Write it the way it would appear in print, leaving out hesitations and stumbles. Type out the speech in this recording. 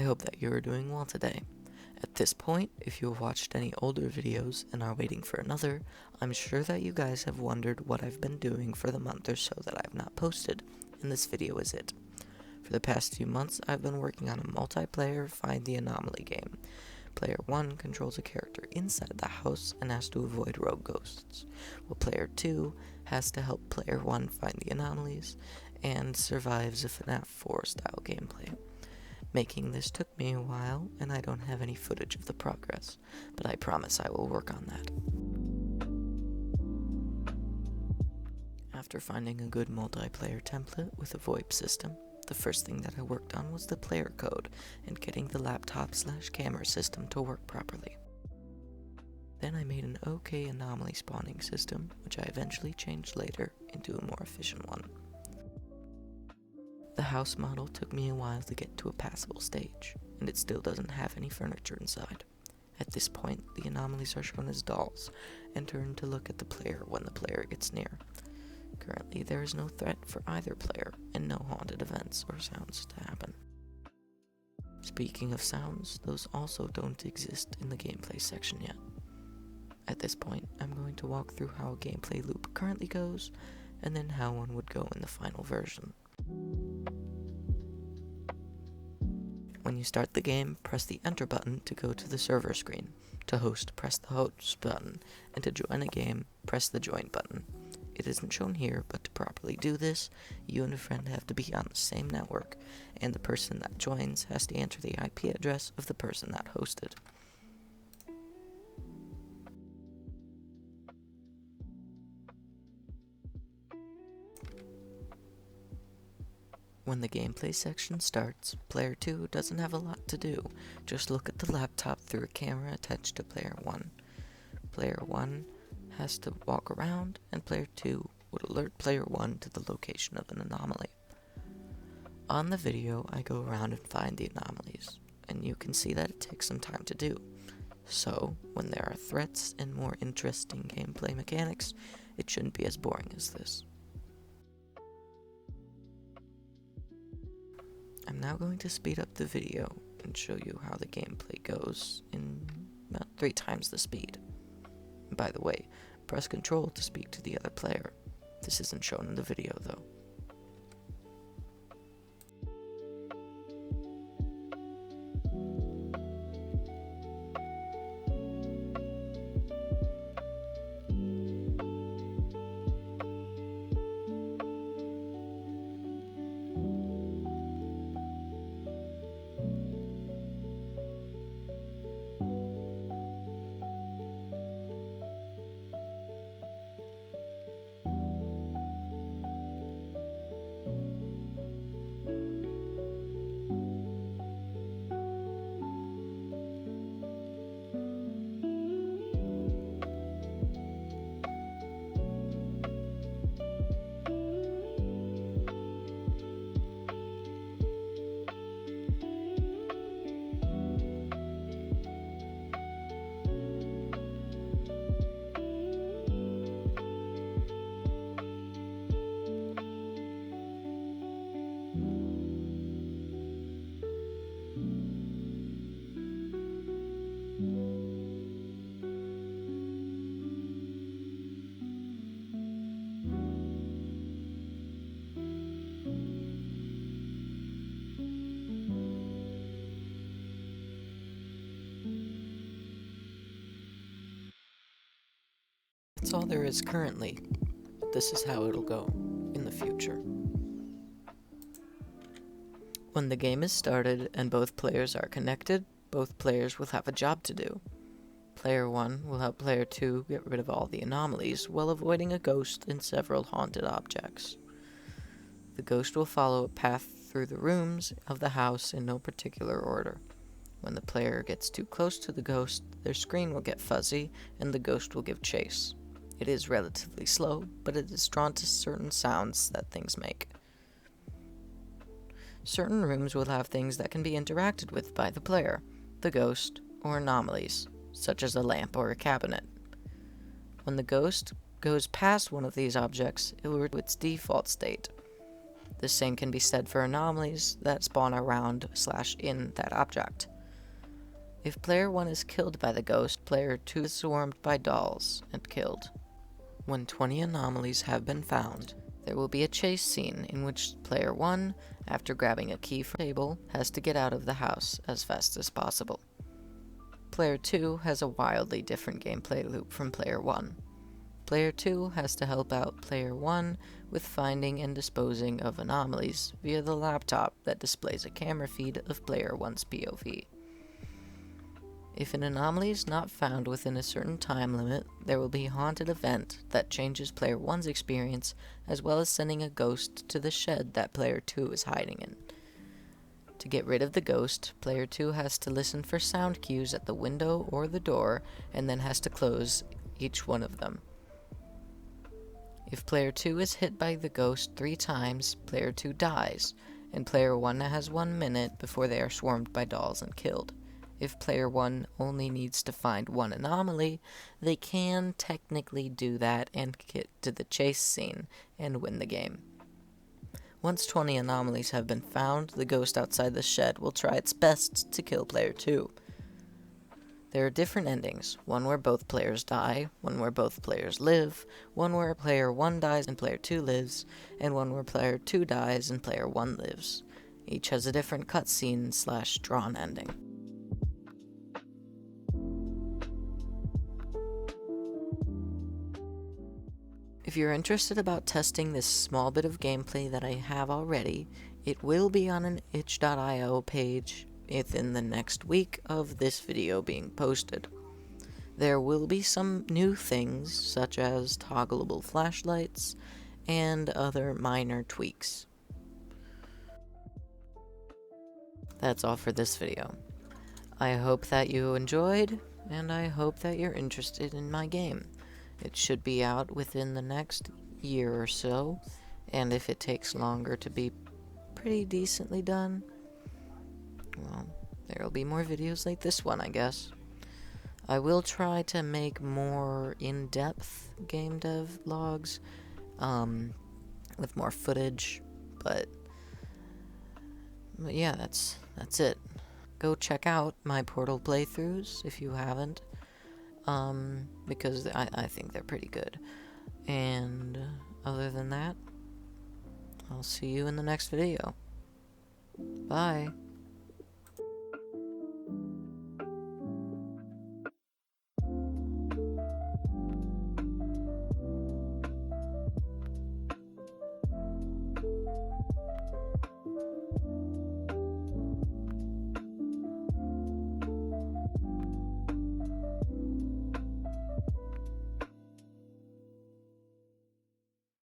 hope that you are doing well today. At this point, if you have watched any older videos and are waiting for another, I'm sure that you guys have wondered what I've been doing for the month or so that I've not posted, and this video is it. For the past few months, I've been working on a multiplayer Find the Anomaly game. Player 1 controls a character inside the house and has to avoid rogue ghosts, while Player 2 has to help Player 1 find the anomalies and survives a FNAF 4 style gameplay. Making this took me a while, and I don't have any footage of the progress, but I promise I will work on that. After finding a good multiplayer template with a VoIP system, the first thing that I worked on was the player code and getting the laptop/camera system to work properly. Then I made an okay anomaly spawning system, which I eventually changed later into a more efficient one. The house model took me a while to get to a passable stage, and it still doesn't have any furniture inside. At this point, the anomalies are shown as dolls, and turn to look at the player when the player gets near. Currently, there is no threat for either player, and no haunted events or sounds to happen. Speaking of sounds, those also don't exist in the gameplay section yet. At this point, I'm going to walk through how a gameplay loop currently goes, and then how one would go in the final version. When you start the game, press the enter button to go to the server screen. To host, press the host button, and to join a game, press the join button. It isn't shown here, but to properly do this, you and a friend have to be on the same network, and the person that joins has to enter the IP address of the person that hosted. When the gameplay section starts, Player 2 doesn't have a lot to do, just look at the laptop through a camera attached to Player 1. Player 1 has to walk around, and Player 2 would alert Player 1 to the location of an anomaly. On the video, I go around and find the anomalies, and you can see that it takes some time to do. So, when there are threats and more interesting gameplay mechanics, it shouldn't be as boring as this. I'm now going to speed up the video and show you how the gameplay goes in about 3 times the speed. And by the way, press Ctrl to speak to the other player. This isn't shown in the video though. That's all there is currently, but this is how it'll go in the future. When the game is started and both players are connected, both players will have a job to do. Player 1 will help Player 2 get rid of all the anomalies while avoiding a ghost and several haunted objects. The ghost will follow a path through the rooms of the house in no particular order. When the player gets too close to the ghost, their screen will get fuzzy and the ghost will give chase. It is relatively slow, but it is drawn to certain sounds that things make. Certain rooms will have things that can be interacted with by the player, the ghost, or anomalies, such as a lamp or a cabinet. When the ghost goes past one of these objects, it will revert to its default state. The same can be said for anomalies that spawn around/in that object. If player 1 is killed by the ghost, player 2 is swarmed by dolls and killed. When 20 anomalies have been found, there will be a chase scene in which player 1, after grabbing a key from the table, has to get out of the house as fast as possible. Player 2 has a wildly different gameplay loop from player 1. Player 2 has to help out player 1 with finding and disposing of anomalies via the laptop that displays a camera feed of player 1's POV. If an anomaly is not found within a certain time limit, there will be a haunted event that changes player 1's experience, as well as sending a ghost to the shed that player 2 is hiding in. To get rid of the ghost, player 2 has to listen for sound cues at the window or the door, and then has to close each one of them. If player 2 is hit by the ghost 3 times, player 2 dies, and player 1 has 1 minute before they are swarmed by dolls and killed. If player 1 only needs to find 1 anomaly, they can technically do that and get to the chase scene and win the game. Once 20 anomalies have been found, the ghost outside the shed will try its best to kill player 2. There are different endings, one where both players die, one where both players live, one where player 1 dies and player 2 lives, and one where player 2 dies and player 1 lives. Each has a different cutscene/drawn ending. If you're interested about testing this small bit of gameplay that I have already, it will be on an itch.io page within the next week of this video being posted. There will be some new things, such as toggleable flashlights and other minor tweaks. That's all for this video. I hope that you enjoyed, and I hope that you're interested in my game. It should be out within the next year or so, and if it takes longer to be pretty decently done, well, there'll be more videos like this one, I guess. I will try to make more in-depth game dev vlogs, with more footage, but yeah, that's it. Go check out my Portal playthroughs if you haven't. Because I think they're pretty good. And other than that, I'll see you in the next video. Bye.